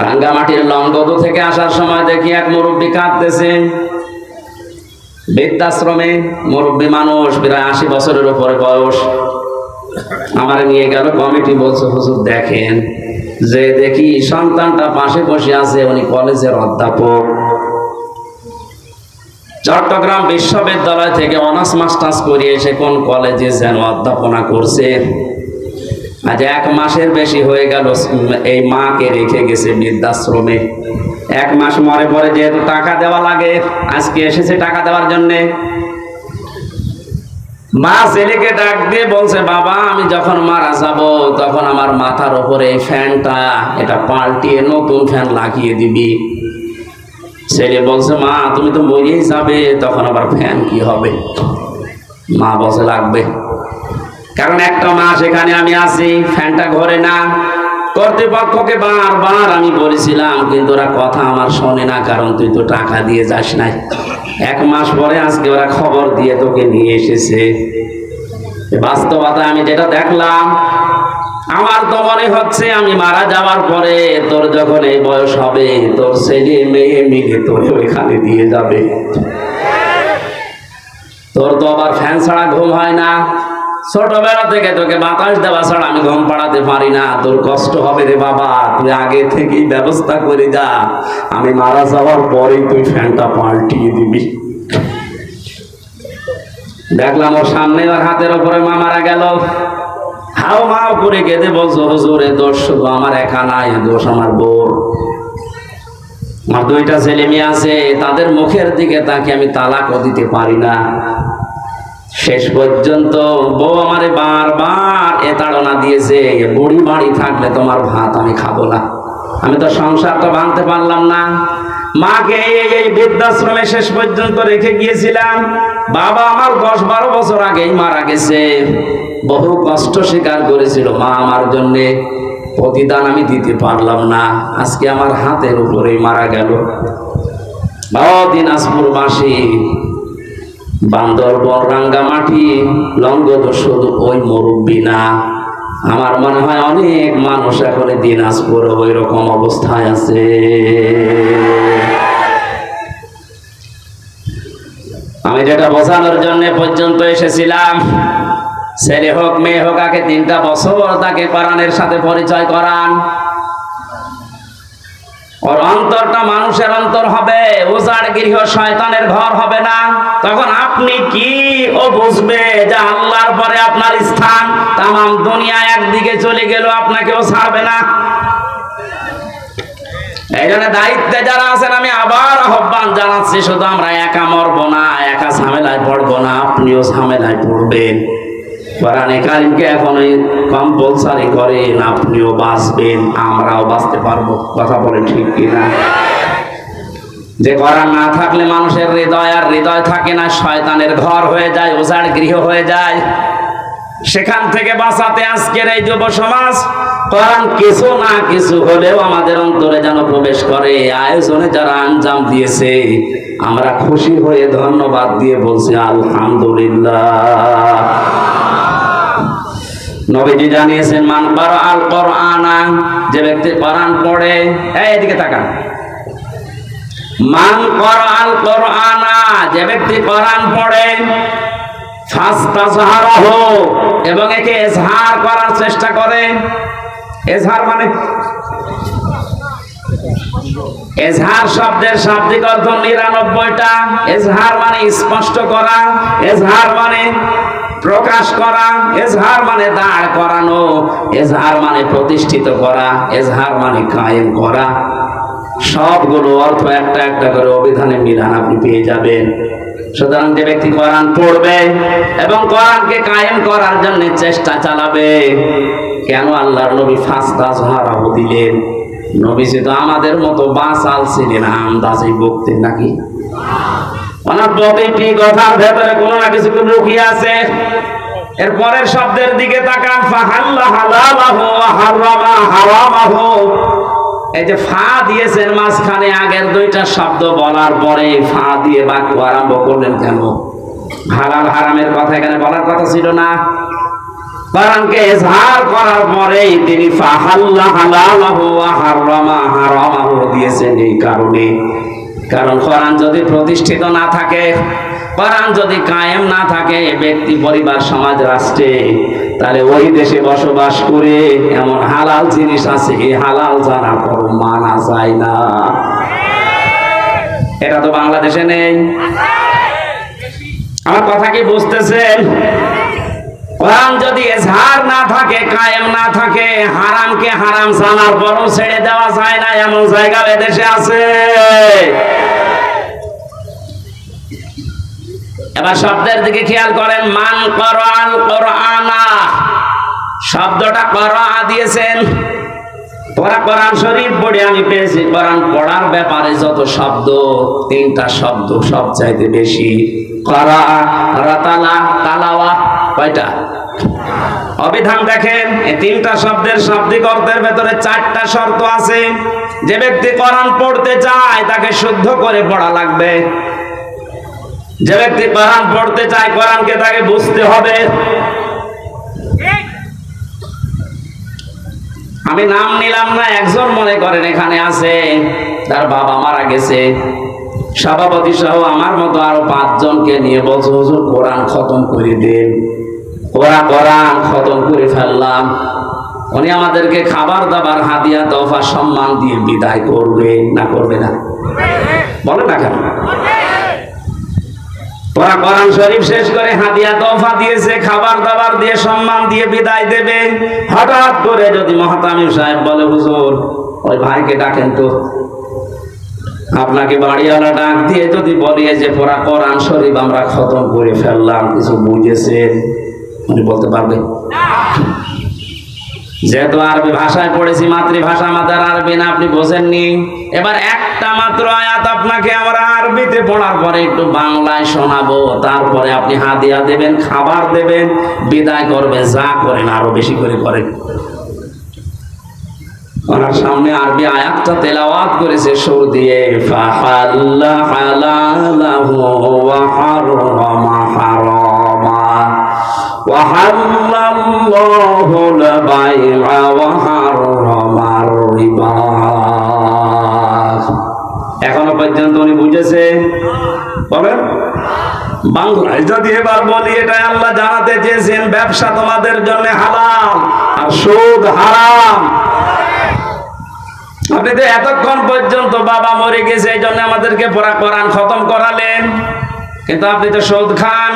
রাঙ্গামাটির লংগদু থেকে আসার সময় দেখি এক মুরব্বী কাঁদতেছে, বৃদ্ধাশ্রমে মুরব্বী মানুষ, প্রায় 80 বছরের উপরে বয়স। আমার নিয়ে গেল কমিটি, বলছে হুজুর দেখেন, যে দেখি সন্তানটা পাশে বসে আছে, উনি কলেজের অধ্যাপক, চট্টগ্রাম বিশ্ববিদ্যালয় থেকে অনার্স মাস্টার্স করে এসে কোন কলেজে যেন অধ্যাপনা করছে। আজ 1 মাসের বেশি হয়ে গেল এই মাকে রেখে গেছে বৃদ্ধাশ্রমে। 1 মাস মরে পরে যেহেতু টাকা দেওয়া লাগে, আজকে এসেছে টাকা দেওয়ার জন্যে। মা ছেলেকে ডাক দিয়ে বলছে, বাবা আমি যখন মারা যাব তখন আমার মাথার উপরে এই ফ্যানটা এটা পাল্টিয়ে নতুন ফ্যান লাগিয়ে দিবি। ছেলে বলছে, মা তুমি তো মরেই যাবে, তখন আবার ফ্যান কি হবে? মা বলছে লাগবে, কারণ 1টা মাস এখানে আমি আছি, ফ্যানটা ঘরে না। কর্তৃপক্ষকে বারবার আমি বলেছিলাম, কিন্তু ওরা কথা আমার শোনে না, কারণ তুই তো টাকা দিয়ে যাস নাই। 1 মাস পরে আজকে ওরা খবর দিয়ে তোকে নিয়ে এসেছে। বাস্তবতা আমি যেটা দেখলাম, আমার তো মনে হচ্ছে আমি মারা যাওয়ার পরে তোর যখন এই বয়স হবে, তোর ছেলে মেয়ে মিলে তোরে ওইখানে দিয়ে যাবে। তোর তো আবার ফ্যান ছাড়া ঘুম হয় না, ছোটবেলা থেকে তোকে বাতাস দেওয়া ছাড়া আমি ঘুম পাড়াতে পারি না। তোর কষ্ট হবে রে বাবা, তুই আগে থেকেই ব্যবস্থা করে যা, আমি মারা যাওয়ার পরেই তুই ফ্যানটা পাল্টিয়ে দিবি। দেখলাম ওর সামনে ওর হাতের উপরে মা মারা গেল, হাও মাও করে কেঁদে বলছো, হুজুর এ দোষ শুধু আমার একা নাই, দোষ আমার বউর। আমার 2টা ছেলে মেয়ে আছে, তাদের মুখের দিকে তাকে আমি তালাকও দিতে পারি না। শেষ পর্যন্ত বউ আমারে বারবার এ তাড়না দিয়েছে, বুড়ি বাড়ি থাকলে তোমার ভাত আমি খাবো না। আমি তো সংসারটা ভাঙতে পারলাম না। মাকে এই বৃদ্ধাশ্রমে শেষ পর্যন্ত রেখে গিয়েছিলাম। বাবা আমার 10-12 বছর আগেই মারা গেছে, বহু কষ্ট স্বীকার করেছিল মা আমার জন্যে, প্রতিদান আমি দিতে পারলাম না। আজকে আমার হাতের উপরেই মারা গেল। দিনাজপুরবাসী, বান্দরবন, রাঙ্গামাটি, লংগদু শুধু ওই মুরব্বী না, আমার মনে হয় অনেক মানুষ এখন দিনাজপুরে ওই রকম অবস্থায় আছে। আমি যেটা বোঝানোর জন্য পর্যন্ত এসেছিলাম, ছেলে হোক মেয়ে হোক, আগে 3টা বছর তাকে কোরআনের সাথে পরিচয় করান। ওর অন্তরটা মানুষের অন্তর হবে, উজাড় গৃহ শয়তানের ঘর হবে না। তখন আপনি কি ও বুঝবে যে আল্লাহর পরে আপনার স্থান, তামাম দুনিয়া একদিকে চলে গেল, আপনাকেও ছাড়বে না। এই জন্য দায়িত্বে যারা আছেন আমি আবার আহ্বান জানাচ্ছি, শুধু আমরা একা মরবো না, একা ঝামেলায় পড়বো না, আপনিও ঝামেলায় পড়বেন। কোরআনে কারিমকে এখন কম্পালসারি করেন, আপনিও বাঁচবেন, আমরাও বাঁচতে পারবো। কথা বলেন ঠিক কিনা? যে কোরআন না থাকলে মানুষের হৃদয় আর হৃদয় থাকে না, শয়তানের ঘর হয়ে যায়, উজাড় গৃহ হয়ে যায়। সেখান থেকে বাঁচাতে আজকের এই যুব সমাজ কোরআন কিছু না কিছু হলেও আমাদের অন্তরে যেন প্রবেশ করে। আয়োজনে যারা আঞ্জাম দিয়েছে, আমরা খুশি হয়ে ধন্যবাদ দিয়ে বলছি আলহামদুলিল্লাহ। নবীজি জানিয়েছেন, মান ক্বারাআল কুরআনা, যে ব্যক্তি কোরআন পড়ে, এদিকে তাকান, মান ক্বারাআল কুরআনা, যে ব্যক্তি কোরআন পড়ে, ফাস্তাজহারাহু, এবং একে ইজহার করার চেষ্টা করে। ইজহার মানে, এজহার শব্দের শাব্দিক অর্থ 99টা। এজহার মানে স্পষ্ট করা, এজহার মানে প্রকাশ করা, এজহার মানে দাঁড় করানো, এজহার মানে প্রতিষ্ঠিত করা, এজহার মানে কায়েম করা। সবগুলো অর্থ একটা একটা করে অভিধানে মিলান আপনি পেয়ে যাবেন। সুতরাং যে ব্যক্তি কোরআন পড়বে এবং কোরআনকে কায়েম করার জন্য চেষ্টা চালাবে, কেন আল্লাহর নবী ফাস্তাজহারাহু দিলেন? নবীজি তো আমাদের মতো বাসাল ছিলেন, আন্দাজে বকতেন নাকি? ওনার প্রতিটি কথার ভেতরে কোনো না কিছু লুকিয়ে আছে। এর পরের শব্দের দিকে তাকান, ফাহাল্লা হালালাহু ওয়া হারামা হারামাহু। এই যে ফা দিয়েছেন মাঝখানে, আগের 2টা শব্দ বলার পরে ফা দিয়ে বাক্য আরম্ভ করলেন কেন? হালাল হারামের কথা এখানে বলার কথা ছিল না। কোরআনকে ইজহার করার পরেই তিনি ফাহাল্লা হালালাহু ওয়া হারামা হারামাহু দিয়েছেন। এই কারণে, কারণ কোরআন যদি প্রতিষ্ঠিত না থাকে, কোরআন যদি কায়েম না থাকে ব্যক্তি, পরিবার, সমাজ, রাষ্ট্রে, তাহলে ওই দেশে বসবাস করে এমন হালাল জিনিস আছে, এই হালাল জানার পর মানা যায় না। এটা তো বাংলাদেশে নেই। আমার কথা কি বুঝতেছেন? কোরআন যদি ইজহার না থাকে, কায়েম না থাকে, হারামকে হারাম জানার পরও ছেড়ে দেওয়া যায় না, এমন জায়গা এদেশে আছে। এবার শব্দের দিকে খেয়াল করেন। মান করাল কোরআনা, শব্দটা করা দিয়েছেন। তোরা কোরআন শরীফ পড়ে আমি পেয়েছি, কোরআন পড়ার ব্যাপারে যত শব্দ, 3টা শব্দ সবচাইতে বেশি। করা, রাতালা, তালাওয়া, কয়টা? অবিধান দেখেন, এই 3টা শব্দের শাব্দিক অর্থের ভেতরে 4টা শর্ত আছে। যে ব্যক্তি কোরআন পড়তে চায় তাকে শুদ্ধ করে পড়া লাগবে। যে ব্যক্তি কোরআন পড়তে চায়, কোরআনকে তাকে বুঝতে হবে। আমি নাম নিলাম না, একজন মনে করেন এখানে আছে, তার বাবা মারা গেছে, সভাপতি সহ আমার মতো আরো 5 জনকে নিয়ে বলছে হুজুর কোরআন খতম করে দেন। ওরা কোরআন খতম করে ফেললাম। উনি আমাদেরকে খাবার দাবার, হাদিয়া, তোফা, সম্মান দিয়ে বিদায় করবে না করবে না? বলে না কেন? ওরা কোরআন শরীফ শেষ করে হাদিয়া তোফা দিয়েছে, খাবার দাবার দিয়ে, সম্মান দিয়ে বিদায় দেবে। হঠাৎ করে যদি মহতামিম সাহেব বলে হুজুর ওই ভাইকে ডাকেন তো, আপনাকে বাড়িওয়ালা ডাক দিয়ে যদি বলিয়ে যে পুরা কোরআন শরীফ আমরা খতম করে ফেললাম, কিছু বুঝেছেন? উনি বলতে পারবে? যেহেতু আরবি ভাষায় পড়েছি, মাতৃভাষা আমাদের আরবি না, আপনি বোঝেননি। এবার একটা মাত্র আয়াত আপনাকে আমরা আরবিতে পড়ার পরে একটু বাংলায় শোনাবো, তারপরে আপনি হাদিয়া দেবেন, খাবার দেবেন, বিদায় করবেন। যা করেন আরো বেশি করে করেন। ওনার সামনে আরবি আয়াতটা তেলাওয়াত করেছে সুর দিয়ে, ফাহাল্লা হালালাহু ওয়া হারামা হারামা ওয়া হাল্লাল্লাহুল বাই'a ওয়া হারামার রিবা। এখনো পর্যন্ত উনি বুঝেছে? বলেন। বাংলায় যদি এবার বলি, এটা আল্লাহ জানাতে চেয়েছেন ব্যবসা তোমাদের জন্য হালাল আর সুদ হারাম। আপনি তো এতক্ষণ পর্যন্ত বাবা মরে গেছে এই জন্য আমাদেরকে পুরা কোরআন খতম করালেন, কিন্তু আপনি তো সুদ খান।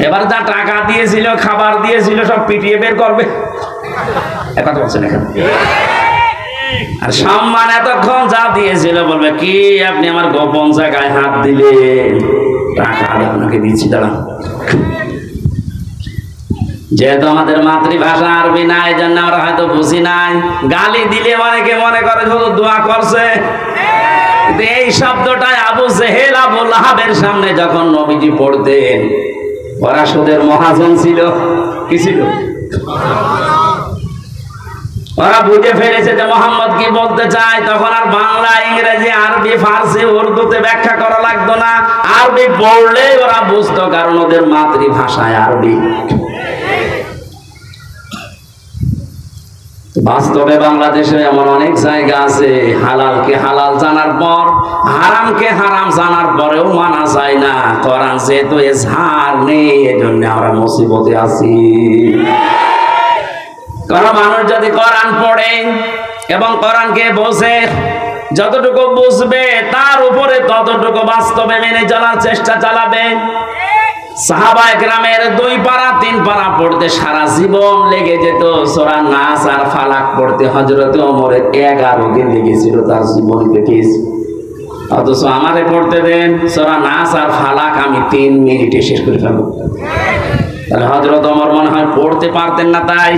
এবার যা টাকা দিয়েছিল, খাবার দিয়েছিল, সব পিটিয়ে বের করবে। কথা বলছেন এখন? আর সম্মান এতক্ষণ যা দিয়েছিল বলবে কি আপনি আমার গোপন জায়গায় হাত দিলেন, টাকা আপনাকে দিচ্ছি, দাঁড়ান। যেহেতু আমাদের মাতৃভাষা আরবি না, এই জন্য আমরা হয়তো বুঝি নাই। গালি দিলে অনেকে মনে করে শুধু দোয়া করছে, কিন্তু এই শব্দটাই আবু জেহেল, আবু লাহাবের সামনে যখন নবীজি পড়তেন, ওরা সুদের মহাজন ছিল। কি ছিল? ওরা বুঝে ফেলেছে যে মোহাম্মদ কি বলতে চায়। তখন আর বাংলা, ইংরেজি, আরবি, ফার্সি, উর্দুতে ব্যাখ্যা করা লাগতো না। আরবি পড়লে ওরা বুঝতো, কারণ ওদের মাতৃভাষায় আরবি। বাস্তবে বাংলাদেশে এমন অনেক জায়গা আছে হালালকে হালাল জানার পর, হারামকে হারাম জানার পরেও মানা যায় না। কোরআন যেহেতু ইজহার নেই, এজন্য আমরা মুসিবতে আছি। কোন মানুষ যদি কোরআন পড়ে এবং কোরআনকে বোঝে, যতটুকু বুঝবে তার উপরে ততটুকু বাস্তবে মেনে চলার চেষ্টা চালাবে। সাহাবায়ে কেরামের 2 পারা 3 পারা পড়তে সারা জীবন লেগে যেত। সূরা নাস আর ফালাক পড়তে হযরত ওমরের 11 দিন লেগেছিল তার জীবন দেখেছি। অথচ আমারে পড়তে দেন সূরা নাস আর ফালাক, আমি 3 মিনিটে শেষ করে ফেলবো। তাহলে হযরত ওমর মনে হয় পড়তে পারতেন না, তাই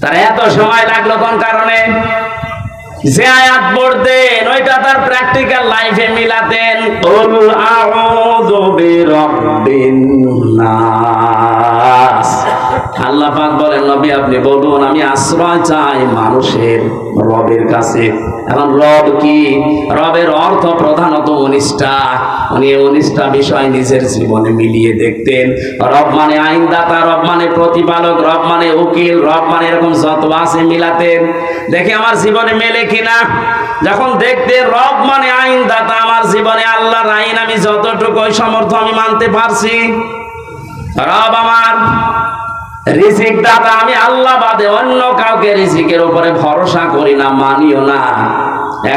তার এত সময় লাগলো কোন কারণে? যে আয়াত পড়তেন ওইটা তার প্র্যাকটিক্যাল লাইফে মিলাতেন। কুল আউযু বিরাব্বিন নাস। আল্লাহ পাক বলেন নবী আপনি বলুন আমি আশ্রয় চাই মানুষের রবের কাছে। এখন রব কি? রবের অর্থ প্রধানত 19টা। উনি 19টা বিষয় নিজের জীবনে মিলিয়ে দেখতেন। রব মানে আইনদাতা, রব মানে প্রতিপালক, রব মানে উকিল, রব মানে এরকম যত আছে মিলাতেন, দেখে আমার জীবনে মেলে কিনা। যখন দেখতেন রব মানে আইনদাতা, আমার জীবনে আল্লাহর আইন আমি যতটুকু ওই সমর্থ আমি মানতে পারছি। রব আমার রিজিক দাতা, আমি আল্লাহ বাদে অন্য কাউকে রিজিকের উপরে ভরসা করি না, মানিও না।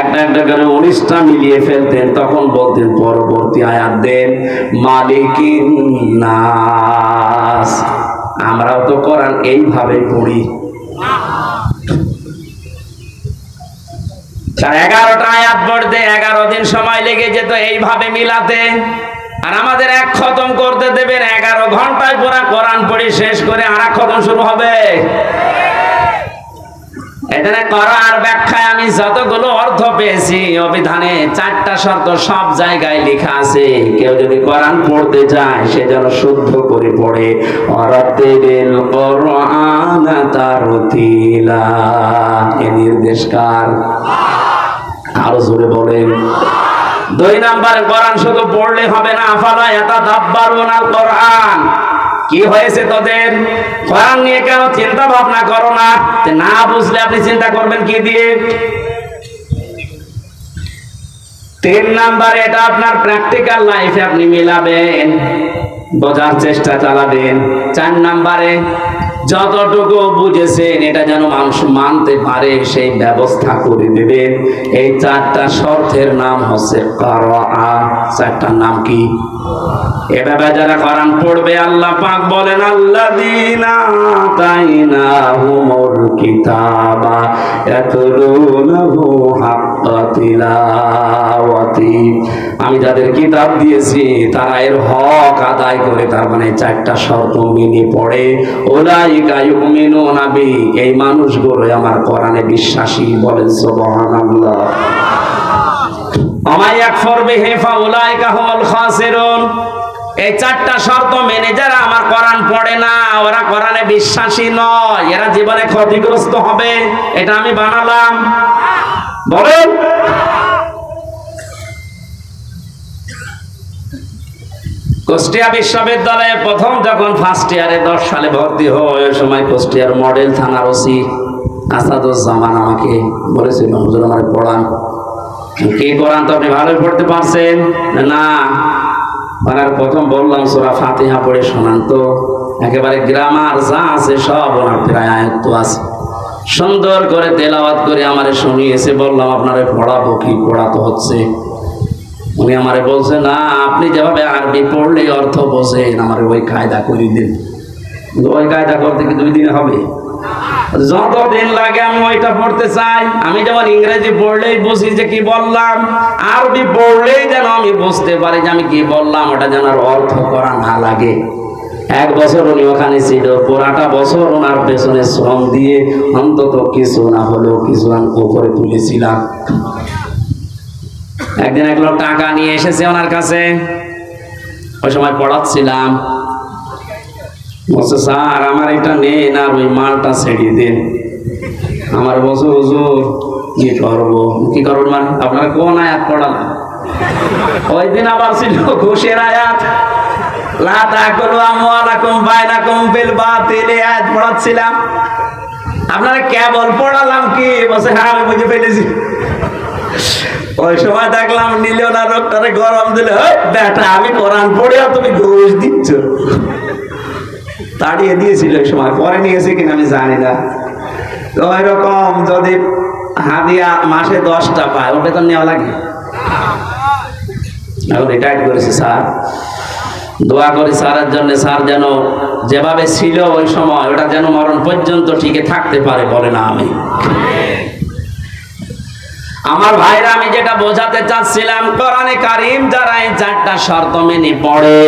একটা একটা করে 19টা মিলিয়ে ফেলতেন। তখন বলতেন পরবর্তী আয়াত দেন মালিকিন নাস। আমরাও তো কোরআন এইভাবে পড়ি। 11টা আয়াত পড়তে 11 দিন সময় লেগে যেত এইভাবে মিলাতে। আর আমাদের এক খতম করতে দেবেন 11 ঘন্টায় পুরা কোরআন পড়ে শেষ করে আর এক খতম শুরু হবে। এখানে কোরআন ব্যাখ্যায় আমি যতগুলো অর্থ পেয়েছি অভিধানে 4টা শর্ত সব জায়গায় লেখা আছে। কেউ যদি কোরআন পড়তে চায় সে যেন শুদ্ধ করে পড়ে। ওয়ারাতিল কোরআন তারতিলা, এ নির্দেশ কার? আরো জোরে বলেন। 2 নাম্বার কোরআন শুধু পড়লে হবে না, আফালা ইয়াতাদাব্বারুনাল কোরআন। কি হয়েছে তোদের? কোরআন নিয়ে কেন চিন্তা ভাবনা করো না? না বুঝলে আপনি চিন্তা করবেন কি দিয়ে? 3 নাম্বার এটা আপনার প্র্যাকটিক্যাল লাইফে আপনি মিলাবেন, বোঝার চেষ্টা চালাবেন। 4 নাম্বারে যতটুকু বুঝেছেন এটা যেন মানুষ মানতে পারে সেই ব্যবস্থা করে দেবেন। এই 4টা শর্তের নাম হচ্ছে কোরআন। 4টার নাম কি? এভাবে যারা কোরআন পড়বে আল্লাহ পাক বলেন আল্লাযীনা আতাইনাহুমুল কিতাবা ইয়াতলুনাহু হাক্কা তিলাওয়াতি। আমি যাদের কিতাব দিয়েছি তারা এর হক আদায় করে, তার মানে 4টা শর্ত মেনে পড়ে। উলাইকা ইউমিনুনা বি, এই মানুষগুলো আমার কোরআনে বিশ্বাসী। বলেন সুবহানাল্লাহ। ওয়া ইয়াকফুর বিহি ফাউলাইকা হুমুল খাসিরুন। এই 4টা শর্ত মেনে যারা আমার কোরআন পড়ে না, ওরা কোরআনে বিশ্বাসী নয়, এরা জীবনে ক্ষতিগ্রস্ত হবে। এটা আমি বানালাম। বলেন কুষ্টিয়া বিশ্ববিদ্যালয়ে প্রথম যখন ফার্স্ট ইয়ারে 10 সালে ভর্তি হয়, ওই সময় কুষ্টিয়ার মডেল থানার ওসি আসাদুজ্জামান আমাকে বলেছিল হুজুর আমার পড়ান। কি কোরআন তো আপনি ভালোই পড়তে পারছেন না? আর প্রথম বললাম সূরা ফাতিহা পড়ে শোনান তো। একেবারে গ্রামার যা আছে সব ওনার প্রায় আয়ত্ত আছে। সুন্দর করে তেলাওয়াত করে আমারে শুনিয়েছে। বললাম আপনারে পড়াবো কি? পড়াতে হচ্ছে। উনি আমারে বলছে না আপনি যেভাবে আরবি পড়লে অর্থ বোঝেন, আমার ওই কায়দা করে দিন। ওই কায়দা করতে কি 2 দিনে হবে? যতদিন লাগে আমি ওইটা পড়তে চাই। আমি যেমন ইংরেজি পড়লেই বুঝি যে কি বললাম, আরবি পড়লেই যেন আমি বুঝতে পারি যে আমি কি বললাম, ওটা যেন আর অর্থ করা না লাগে। 1 বছর উনি ওখানে ছিল, পুরাটা বছর ওনার পেছনে শ্রম দিয়ে অন্তত কিছু না হলেও কিছু আমি উপরে তুলেছিলাম। একদিন এক লোক টাকা নিয়ে এসেছে ওনার কাছে, ওই সময় পড়াচ্ছিলাম। বলছে স্যার আমার এটা নেন আর ওই মালটা ছেড়ে দেন। আমার বলছে হুজুর কি করবো? কি করবেন মানে? আপনারা কোন আয়াত পড়ালেন? ওই দিন আবার ছিল ঘুষের আয়াত, লা তাকুলু আমওয়ালাকুম বাইনাকুম বিল বাতিল, আয়াত পড়াচ্ছিলাম। আপনারা কেবল পড়ালাম কি? বলছে হ্যাঁ আমি বুঝে ফেলেছি। ওই সময় দেখলাম নিলেও না, রোগটারে গরম দিলে বেটা আমি কোরআন পড়ে তুমি ঘুষ দিচ্ছ। তাড়িয়ে দিয়েছিল ওই সময়, পরে নিয়েছে কিনা আমি জানি না। তো এরকম যদি হাদিয়া মাসে 10টা পায়, ওটা তো নেওয়া লাগে। এখন রিটায়ার্ড করেছি স্যার, দোয়া করি স্যারের জন্য, স্যার যেন যেভাবে ছিল ওই সময় ওটা যেন মরণ পর্যন্ত টিকে থাকতে পারে। বলে না আমি। আমার ভাইরা আমি যেটা বোঝাতে চাচ্ছিলাম, কোরআনে কারীম যারা এই 4টা শর্ত মেনে পড়ে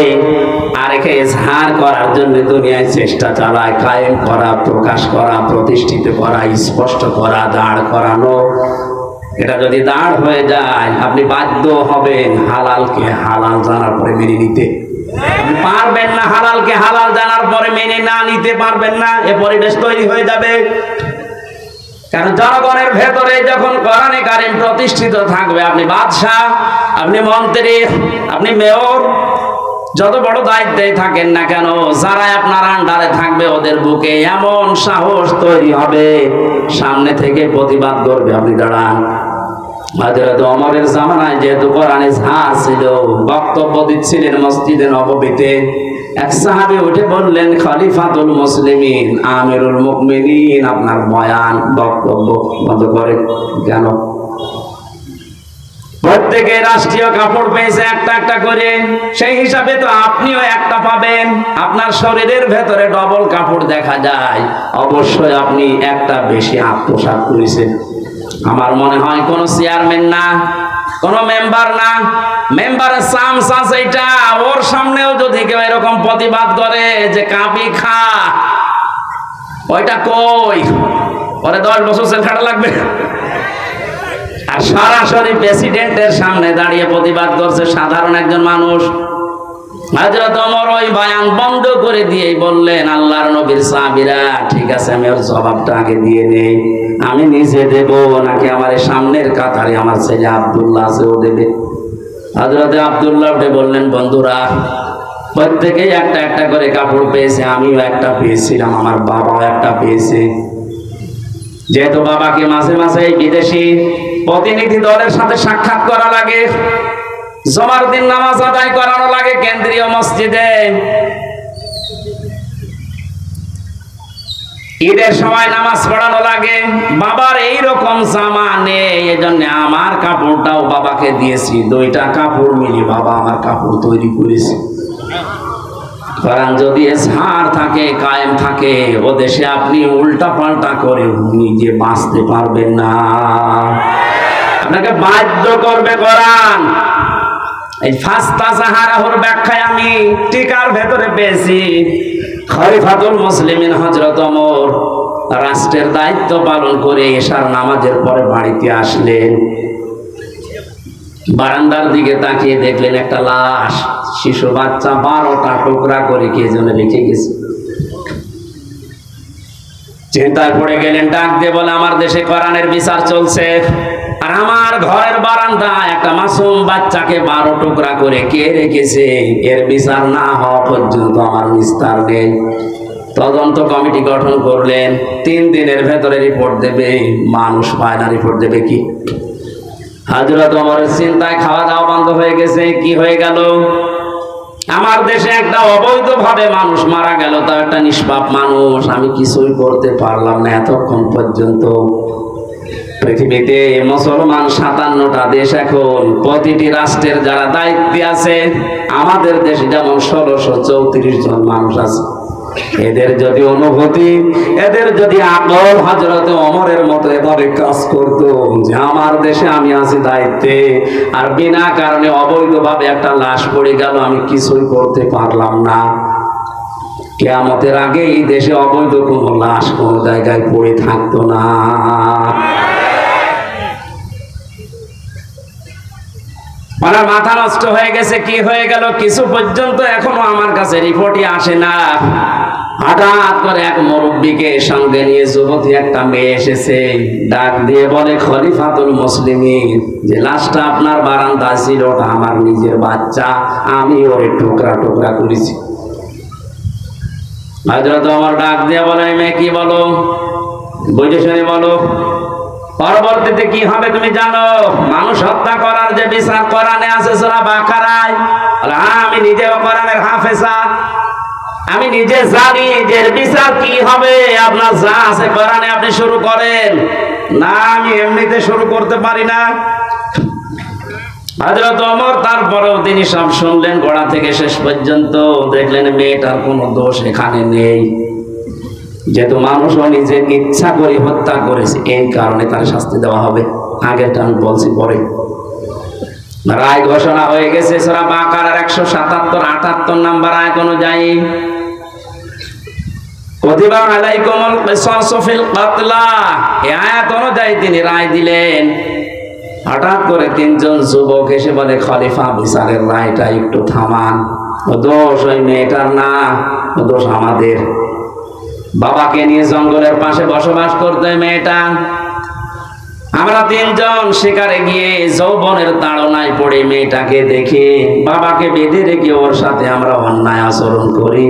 আর একে ইজহার করার জন্য দুনিয়ায় চেষ্টা চালায়, কায়েম করা, প্রকাশ করা, প্রতিষ্ঠিত করা, স্পষ্ট করা, দাঁড় করানো, এটা যদি দাঁড় হয়ে যায় আপনি বাধ্য হবেন হালালকে হালাল জানার পরে মেনে নিতে। পারবেন না হালালকে হালাল জানার পরে মেনে না নিতে পারবেন না, এ পরিবেশ তৈরি হয়ে যাবে। কারণ জনগণের ভেতরে যখন কোরআনে কারিম প্রতিষ্ঠিত থাকবে, আপনি বাদশাহ, আপনি মন্ত্রী, আপনি মেয়র, যত বড় দায়িত্বে থাকেন না কেন, যারা আপনার আন্ডারে থাকবে ওদের বুকে এমন সাহস তৈরি হবে, সামনে থেকে প্রতিবাদ করবে। আপনি দাঁড়ান। হযরত ওমরের জামানায় যেহেতু কোরআনে ঝাঁ ছিল, বক্তব্য দিচ্ছিলেন মসজিদে নববীতে, এক সাহাবী উঠে বললেন, খলিফাতুল মুসলিমিন, আমিরুল মুমিনিন, আপনার বয়ান বক্তব্য বন্ধ করে কেন? প্রত্যেকে রাষ্ট্রীয় কাপড় পেয়েছে একটা একটা করে, সেই হিসাবে তো আপনিও একটা পাবেন। আপনার শরীরের ভেতরে ডবল কাপড় দেখা যায়, অবশ্যই আপনি একটা বেশি আত্মসাৎ করেছেন। আমার মনে হয় কোন চেয়ারম্যান না, কোন মেম্বার না, মেম্বারের চামচ এইটা, ওর সামনেও যদি কেউ এরকম প্রতিবাদ করে যে কাবি খা, ওইটা কই, পরে 10 বছর জেল খাটা লাগবে। আর সরাসরি প্রেসিডেন্টের সামনে দাঁড়িয়ে প্রতিবাদ করছে সাধারণ একজন মানুষ। হযরত ওমর ওই বয়ান বন্ধ করে দিয়ে বললেন, আল্লাহর নবীর সাহাবীরা, ঠিক আছে আমি ওর জবাবটা আগে দিয়ে নেই, আমি নিজে দেব নাকি আমার সামনের কাতারে আমার ছেলে আব্দুল্লাহ আছে ও দেবে? হযরত আব্দুল্লাহ উঠে বললেন, বন্ধুরা, প্রত্যেকেই একটা একটা করে কাপড় পেয়েছে, আমিও একটা পেয়েছিলাম, আমার বাবাও একটা পেয়েছে। যেহেতু বাবাকে মাঝে মাঝে বিদেশি প্রতিনিধি দলের সাথে সাক্ষাৎ করা লাগে, জুমার দিন নামাজ আদায় করানো লাগে কেন্দ্রীয় মসজিদে, ঈদের সময় নামাজ পড়ানো লাগে, বাবার এইরকম জামা নেই, এজন্য আমার কাপড়টাও বাবাকে দিয়েছি, 2টা কাপড় মিলে বাবা আমার কাপড় তৈরি করেছে। কারণ যদি ছাড় থাকে, কায়েম থাকে, ও দেশে আপনি উল্টা পাল্টা করে নিজে বাঁচতে পারবেন না, আপনাকে বাধ্য করবে কোরআন। এই ফাস্তা সাহারাহুর ব্যাখ্যায় আমি টিকার ভেতরে পেয়েছি, খলিফাতুল মুসলিমিন হযরত ওমর রাষ্ট্রের দায়িত্ব পালন করে এশার নামাজের পরে বাড়িতে আসলেন, বারান্দার দিকে তাকিয়ে দেখলেন একটা লাশ, শিশু বাচ্চা 12টা টুকরা করে কে যেন রেখে গেছে। চিন্তায় পড়ে গেলেন, ডাক দিয়ে বলে, আমার দেশে কোরআনের বিচার চলছে, আর আমার ঘরের বারান্দায় একটা মাসুম বাচ্চাকে 12 টুকরা করে কে রেখেছে, এর বিচার না হওয়া পর্যন্ত আমার নিস্তার নেই। তদন্ত কমিটি গঠন করলেন, 3 দিনের ভেতরে রিপোর্ট দেবে। মানুষ পায় না, রিপোর্ট দেবে কি? হযরত ওমরের চিন্তায় খাওয়া দাওয়া বন্ধ হয়ে গেছে। কি হয়ে গেল? আমার দেশে একটা অবৈধভাবে মানুষ মারা গেল, তাও একটা নিষ্পাপ মানুষ, আমি কিছুই করতে পারলাম না এতক্ষণ পর্যন্ত। পৃথিবীতে মুসলমান 57টা দেশ, এখন প্রতিটি রাষ্ট্রের যারা দায়িত্বে আছে, আমাদের দেশে যেমন 1634 জন মানুষ আছে, এদের যদি অনুভূতি, এদের যদি আকল হযরত ওমরের মতো এভাবে কাজ করত যে আমার দেশে আমি আছি দায়িত্বে, আর বিনা কারণে অবৈধভাবে একটা লাশ পড়ে গেল, আমি কিছুই করতে পারলাম না, কিয়ামতের আগে এই দেশে অবৈধ কোনো লাশ কোনো জায়গায় পড়ে থাকতো না। আমার মাথা নষ্ট হয়ে গেছে। কি হয়ে গেল? কিছু পর্যন্ত এখনো আমার কাছে রিপোর্টই আসে না। হঠাৎ করে এক মুরব্বীকে সঙ্গে নিয়ে যুবতী একটা মেয়ে এসেছে, ডাক দিয়ে বলে, খলিফাতুল মুসলিমিন, যে লাশটা আপনার বারান্দায় ছিল ওটা আমার নিজের বাচ্চা, আমি ওরে টুকরা টুকরা করেছি। হযরত ওমর ডাক দিয়ে বলে, মেয়ে কি বলো, বুঝে শুনে বলো, পরবর্তীতে কি হবে তুমি জানো? মানুষ হত্যা করার যে বিচার কোরআনে আছে সূরা বাকারায়, আমি নিজেও কোরআনের হাফেজা, আমি নিজে জানি যে বিচার কি হবে। আপনার যা আছে কোরআনে আপনি শুরু করেন না, আমি এমনিতে শুরু করতে পারি না। হযরত ওমর তারপরেও তিনি সব শুনলেন গোড়া থেকে শেষ পর্যন্ত, দেখলেন মেয়েটার কোনো দোষ এখানে নেই, যেহেতু মানুষও নিজে ইচ্ছা করে হত্যা করেছে, এই কারণে তার শাস্তি দেওয়া হবে। আগেরটা আমি বলছি পরে। রায় ঘোষণা হয়ে গেছে সূরা বাকারার 177-78 নাম্বার আয়াত অনুযায়ী, কুতিবা আলাইকুমুল কিসাসু ফিল কাতলা, এই আয়াত অনুযায়ী তিনি রায় দিলেন, হঠাৎ করে তিনজন যুবক এসে বলে, খলিফা বিচারের রায়টা একটু থামান, ও দোষ ওই মেয়েটার না, ও দোষ আমাদের। বাবাকে নিয়ে জঙ্গলের পাশে বসবাস করতে মেয়েটা, আমরা তিনজন শিকারে গিয়ে যৌবনের তাড়নায় পড়ে মেয়েটাকে দেখে বাবাকে বেঁধে রেখে ওর সাথে আমরা অন্যায় আচরণ করি,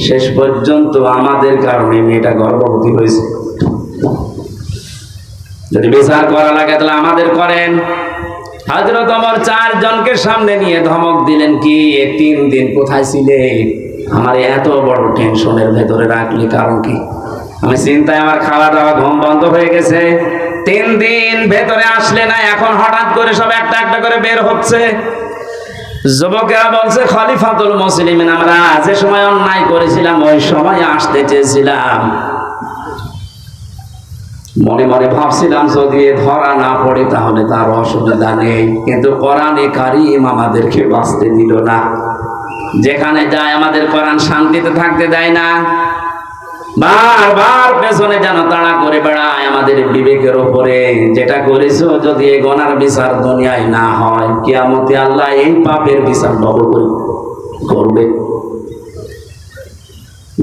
শেষ পর্যন্ত আমাদের কারণে মেয়েটা গর্ভবতী হয়েছে। যদি বিচার করা লাগে তাহলে আমাদের করেন। হযরত ওমর 4 জনকে সামনে নিয়ে ধমক দিলেন, কি 3 দিন কোথায় ছিলে? আমার এত বড় টেনশনের ভেতরে রাখলি কারণ কি? আমি চিন্তায় আমার খাওয়া দাওয়া ঘুম বন্ধ হয়ে গেছে। 3 দিন ভেতরে আসলে না, এখন হঠাৎ করে সব একটা একটা করে বের হচ্ছে। যুবকেরা বলছে, খলিফাতুল মুসলিমিন, আমরা যে সময় অন্যায় করেছিলাম ওই সময় আসতে চেয়েছিলাম। মনে মনে ভাবছিলাম যদি ধরা না পড়ে তাহলে তার অসুবিধা নেই, কিন্তু কোরআনে কারীম আমাদেরকে বাঁচতে দিল না। যেখানে যায় আমাদের কোরআন শান্তিতে থাকতে দেয় না, বারবার পেছনে যেন তাড়া করে বেড়ায় আমাদের বিবেকের উপরে। যেটা করেছো যদি এই গুনার বিচার দুনিয়ায় না হয়, কিয়ামতে আল্লাহ এই পাপের বিচার ডবল করবে।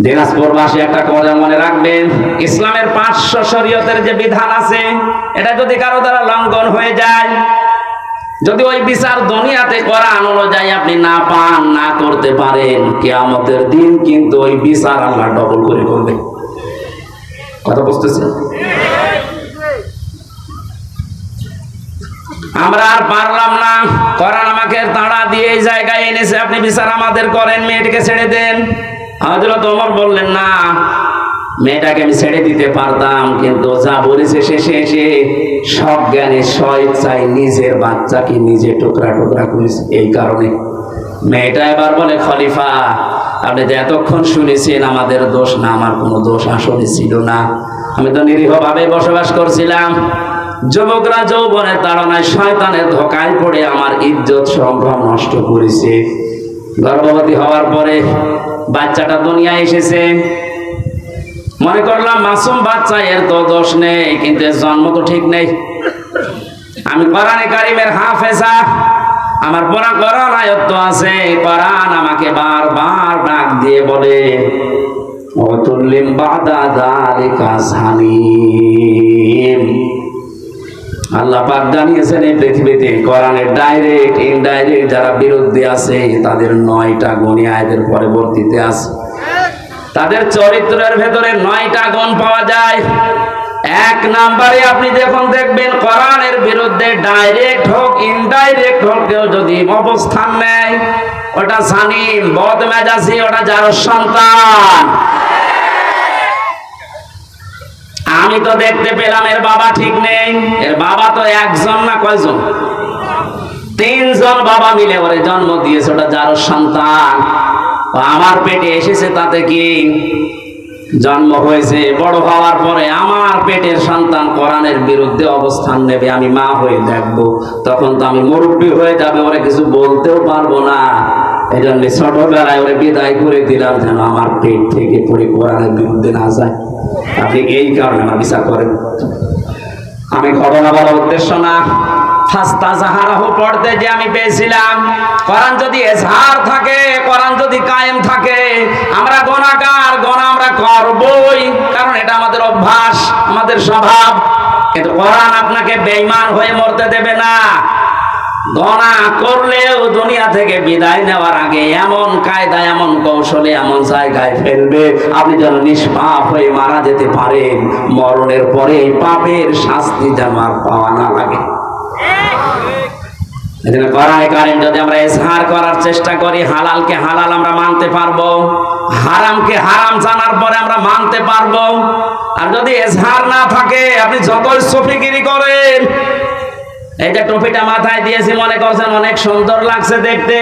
দিনাজপুরবাসী একটা কথা মনে রাখবেন, ইসলামের 500 শরীয়তের যে বিধান আছে, এটা যদি কারো দ্বারা লঙ্ঘন হয়ে যায়, যদি ওই বিচার দুনিয়াতে কোরআন অনুযায়ী আপনি না পান, না করতে পারেন, কিয়ামতের দিন কিন্তু ওই বিচার আল্লাহ ডবল করে করবে। কথা বুঝতেছেন? আমরা আর পারলাম না, কোরআন আমাকে তাড়া দিয়ে এই জায়গায় এনেছে, আপনি বিচার আমাদের করেন, মেয়েটাকে ছেড়ে দেন। হযরত ওমর বললেন, না, মেয়েটাকে আমি ছেড়ে দিতে পারতাম, কিন্তু যা বলেছে শেষে এসে সজ্ঞানে স্বেচ্ছায় নিজের বাচ্চাকে নিজে টুকরা টুকরা করেছে। এই কারণে মেয়েটা এবার বলে, খলিফা আপনি যে এতক্ষণ শুনেছেন আমাদের দোষ না, আমার কোনো দোষ আসলে ছিল না, আমি তো নিরীহভাবে বসবাস করছিলাম। যুবকরা যৌবনের তাড়নায় শয়তানের ধোঁকায় পড়ে আমার ইজ্জত সম্ভ্রম নষ্ট করেছে। গর্ভবতী হওয়ার পরে বাচ্চাটা দুনিয়ায় এসেছে, মনে করলাম মাসুম বাচ্চা, এর তো দোষ নেই, কিন্তু এর জন্ম তো ঠিক নেই। আমি কোরআনে কারীমের হাফেজা, আমার পড়া কোরআন আয়াত আছে, কোরআন আমাকে বারবার ডাক দিয়ে বলে, ওয়াতুল্লিম বাদা যালিকা জানিম। আল্লাহ পাক জানিয়েছেন এই পৃথিবীতে কোরআনের ডাইরেক্ট ইনডাইরেক্ট যারা বিরোধী আছে তাদের 9টা গুণ আয়াতের পরবর্তীতে আছে। তাদের চরিত্রের ভেতরে 9টা গুণ পাওয়া যায়। 1 নম্বরে আপনি যখন দেখবেন কোরআনের বিরুদ্ধে ডাইরেক্ট হোক ইনডাইরেক্ট হোক কেউ যদি অবস্থান নেয়, ওটা জানিম, বদমেজাজি, ওটা যার সন্তান। আমি তো দেখতে পেলাম এর বাবা ঠিক নেই, এর বাবা তো একজন না কয়জন, 3 জন বাবা মিলে ওরে জন্ম দিয়েছে, ওটা যার সন্তান। আমার পেটে এসেছে তাতে কি, জন্ম হয়েছে, বড় হওয়ার পরে আমার পেটের সন্তান কোরআনের বিরুদ্ধে অবস্থান নেবে, আমি মা হয়ে দেখবো, তখন তো আমি মুরব্বী হয়ে যাবে, ওরা কিছু বলতেও পারবো না। এই জন্য ছোটবেলায় ওরে বিদায় করে দিলাম যেন আমার পেট থেকে পড়ে কোরআনের বিরুদ্ধে না যায়। আপনি এই কারণে আমার বিচার করেন। আমি ঘটনা বলার উদ্দেশ্য না, ফাস্তা জাহারাহু পড়তে যে আমি পেয়েছিলাম, কোরআন যদি এজহার থাকে, কোরআন যদি কায়েম থাকে, আমরা গুনাহগার, গুনাহ আমরা করবই, কারণ এটা আমাদের অভ্যাস, আমাদের স্বভাব। কিন্তু কোরআন আপনাকে বেঈমান হয়ে মরতে দেবে না। গুনাহ করলেও দুনিয়া থেকে বিদায় নেওয়ার আগে এমন কায়দায়, এমন কৌশলে, এমন জায়গায় ফেলবে আপনি যেন নিষ্পাপ হয়ে মারা যেতে পারেন, মরণের পরে এই পাপের শাস্তি যেন আর পাওয়া না লাগে। এজন্য কোরআনে কারীম যদি আমরা ইজহার করার চেষ্টা করি, হালালকে হালাল আমরা মানতে পারবো, হারামকে হারাম জানার পরে আমরা মানতে পারবো। আর যদি ইজহার না থাকে, আপনি যতই সুফিগিরি করেন, এই যে টুপিটা মাথায় দিয়েছি মনে করছেন অনেক সুন্দর লাগছে দেখতে,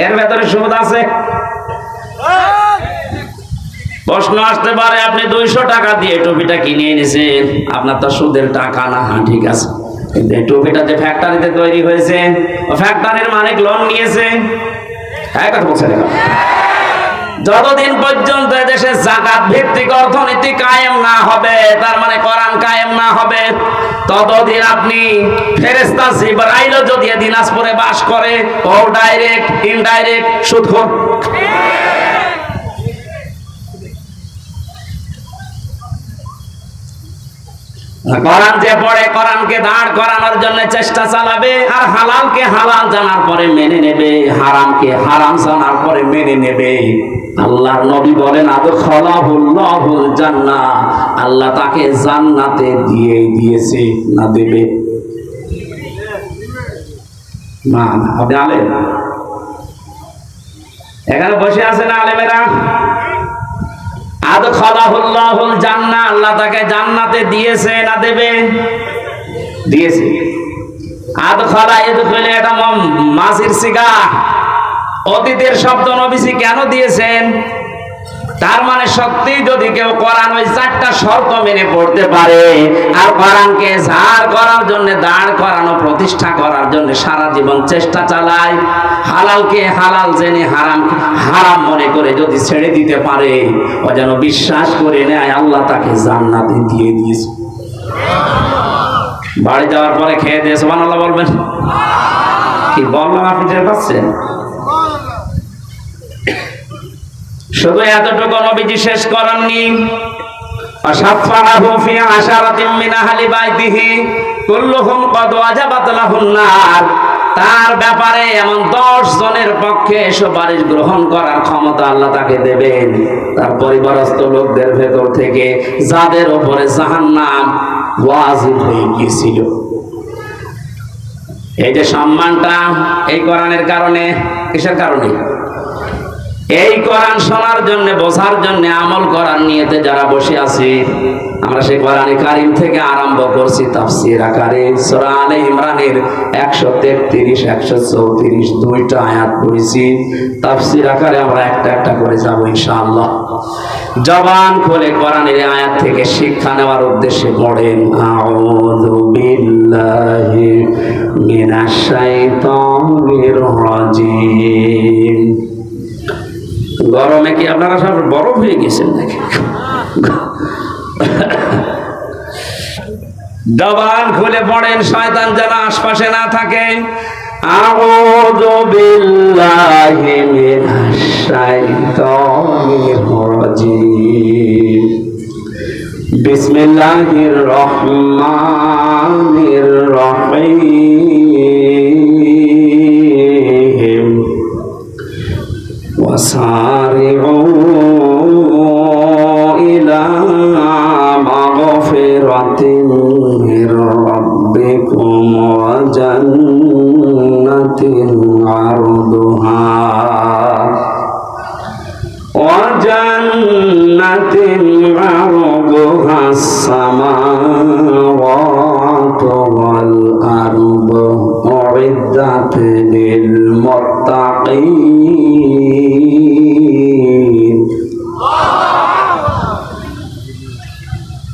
এর ভেতরে সুদ আছে। প্রশ্ন আসতে পারে, আপনি 200 টাকা দিয়ে টুপিটা কিনে এনেছেন, আপনার তো সুদের টাকা না। হ্যাঁ ঠিক আছে, কিন্তু এই টুপিটা যে ফ্যাক্টরিতে তৈরি হয়েছে, ও ফ্যাক্টরির মালিক লোন নিয়েছে, কথা বলছে, যতদিন পর্যন্ত দেশে যাকাত ভিত্তিক অর্থনীতি কায়েম না হবে, তার মানে কোরআন কায়েম না হবে, ততদিন আপনি ফেরেশতা জিবরাইলও যদি দিনাজপুরে বাস করে, ও ডাইরেক্ট ইনডাইরেক্ট সুদখোর। কোরআন যে পড়ে কোরআনকে দাঁড় করানোর জন্য চেষ্টা চালাবে, আর হালালকে হালাল জানার পরে মেনে নেবে, হারামকে হারাম জানার পরে মেনে নেবে। আল্লাহর নবী বলেন আদখালাহুল্লাহুল জান্নাহ, আল্লাহ তাকে জান্নাতে দিয়েছে না দেবে। না আপনি আলেম, এখানে বসে আছেন আলেমেরা, আদখালাহুল্লাহুল জান্নাহ, আল্লাহ তাকে জান্নাতে দিয়েছে না দেবে? দিয়েছে। আদখালা ইদখালা এটা মাজির সিগা, অতীতের শব্দ। নবীজি কেন দিয়েছেন? তার মানে সত্যি যদি কেউ কোরআন ওই চারটা শর্ত মেনে পড়তে পারে, আর কোরআনকে ঝাড় করার জন্য দাঁড় করানো প্রতিষ্ঠা করার জন্য সারা জীবন চেষ্টা চালায়, হালালকে হালাল জেনে হারামকে হারাম মনে করে যদি ছেড়ে দিতে পারে, ও যেন বিশ্বাস করে নেয় আল্লাহ তাকে জান্নাতে দিয়ে দিয়েছে। বাড়ি যাওয়ার পরে খেয়ে দিয়ে সুবহানাল্লাহ বলবেন। কি বললাম আপনি টের পাচ্ছেন? শুধু এতটুকু নবীজি শেষ করেননি, আশাফাহু ফি আশারাতিন মিন আহলি বাইতিহি কুল্লুহুম ক্বাদ ওয়াজাবাত লাহুন নার, তার ব্যাপারে এমন 10 জনের পক্ষে সুপারিশ গ্রহণ করার ক্ষমতা আল্লাহ তাকে দেবেন, তার পরিবারস্থ লোকদের ভেতর থেকে যাদের উপরে জাহান্নাম ওয়াজিব হয়ে গিয়েছিল। এই যে সম্মানটা এই কোরআনের কারণে, কিসের কারণে? এই কোরআন শোনার জন্য, বোঝার জন্য, আমল করার নিয়তে যারা বসে আছি, আমরা সেই কোরআনে কারীম থেকে আরম্ভ করছি তাফসীর আকারে সূরা আলে ইমরানের 133 134 দুইটা আয়াত পড়েছি। তাফসীর আকারে আমরা একটা একটা করে যাব ইনশাআল্লাহ। জবান খুলে কোরআনের আয়াত থেকে শিক্ষা নেওয়ার উদ্দেশ্যে পড়েন আউযু বিল্লাহি মিনাশ শাইতানির রাজিম। গরমে কি আপনারা সব বরফ হয়ে গেছেন নাকি? জবান খুলে পড়েন, শয়তান যেন আশপাশে না থাকে। আউযু বিল্লাহি মিনাশ শাইতানির রাজিম। বিসমিল্লাহির রহমানির রহিম। وسارعوا إلى مغفرة من ربكم وجنة عرضها السماوات والأرض أعدت للمتقين।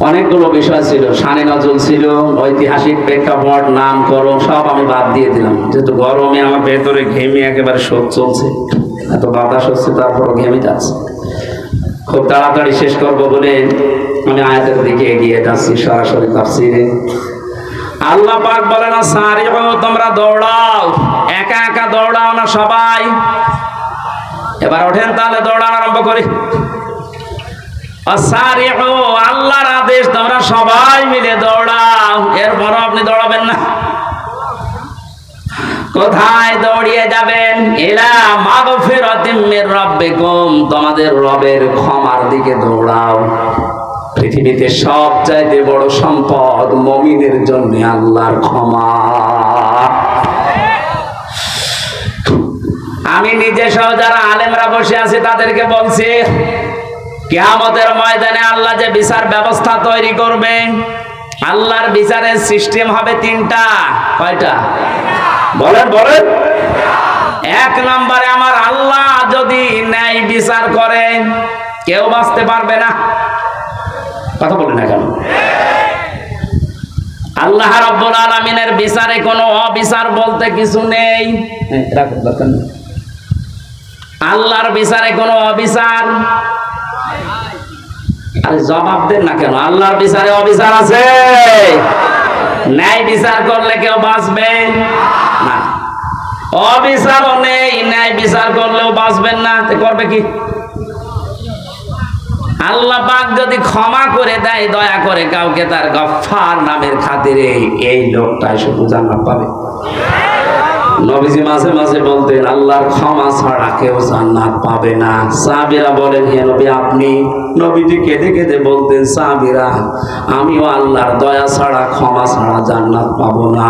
অনেকগুলো বিষয় ছিল, শানে নজরুল ছিল, ঐতিহাসিক প্রেক্ষাপট, নামকরণ সব আমি বাদ দিয়ে দিলাম, যেহেতু গরমে আমার ভেতরে ঘেমে একেবারে শোক চলছে, এত বাতাস হচ্ছে, তারপরও ঘেমে যাচ্ছে। খুব তাড়াতাড়ি শেষ করবো বলে আমি আয়াতের দিকে এগিয়ে যাচ্ছি সরাসরি তাফসীরে। আল্লাহ পাক বলেন সারিউ, তোমরা দৌড়াও। একা একা দৌড়াও না, সবাই। এবার ওঠেন তাহলে দৌড়ানো আরম্ভ করি। সারিউ, আল্লাহর আদেশ, তোমরা সবাই মিলে দৌড়াও। এরপরও আপনি দৌড়াবেন না। কোথায় দৌড়িয়ে যাবেন? ইলা মাগফিরাতিম মির রাব্বিকুম, তোমাদের রবের ক্ষমার দিকে দৌড়াও। পৃথিবীতে সবচাইতে বড় সম্পদ মুমিনের জন্য আল্লাহর ক্ষমা। আমি নিজে সহ যারা আলেমরা বসে আছে তাদেরকে বলছি, কিয়ামতের ময়দানে আল্লাহ যে বিচার ব্যবস্থা তৈরি করবেন, আল্লাহর বিচারের সিস্টেম হবে 3টা। কয়টা? বলেন বলেন। 1 নম্বরে আমার আল্লাহ যদি ন্যায় বিচার করেন, কেউ বাঁচতে পারবে না। কথা বলেন না কেন? আল্লাহ রাব্বুল আলামিনের বিচারে কোনো অবিচার বলতে কিছু নেই। আল্লাহর বিচারে কোনো অবিচার? আরে জবাব দেন না কেন? আল্লাহর বিচারে অবিচার আছে? ন্যায় বিচার করলে কেউ বাঁচবে না। অবিচারও নেই, ন্যায় বিচার করলেও বাঁচবেন না। করবে কি? আল্লাহ পাক যদি ক্ষমা করে দেয় দয়া করে কাউকে, তার গফফার নামের খাতিরে, এই লোকটাই শুধু জান্নাত পাবে। নবীজি মাঝে মাঝে বলতেন আল্লাহর ক্ষমা ছাড়া কেউ জান্নাত পাবে না। সাহাবীরা বলেন হে নবী আপনি? নবীজি কেঁদে কেঁদে বলতেন সাহাবীরা আমিও আল্লাহর দয়া ছাড়া ক্ষমা ছাড়া জান্নাত পাবো না।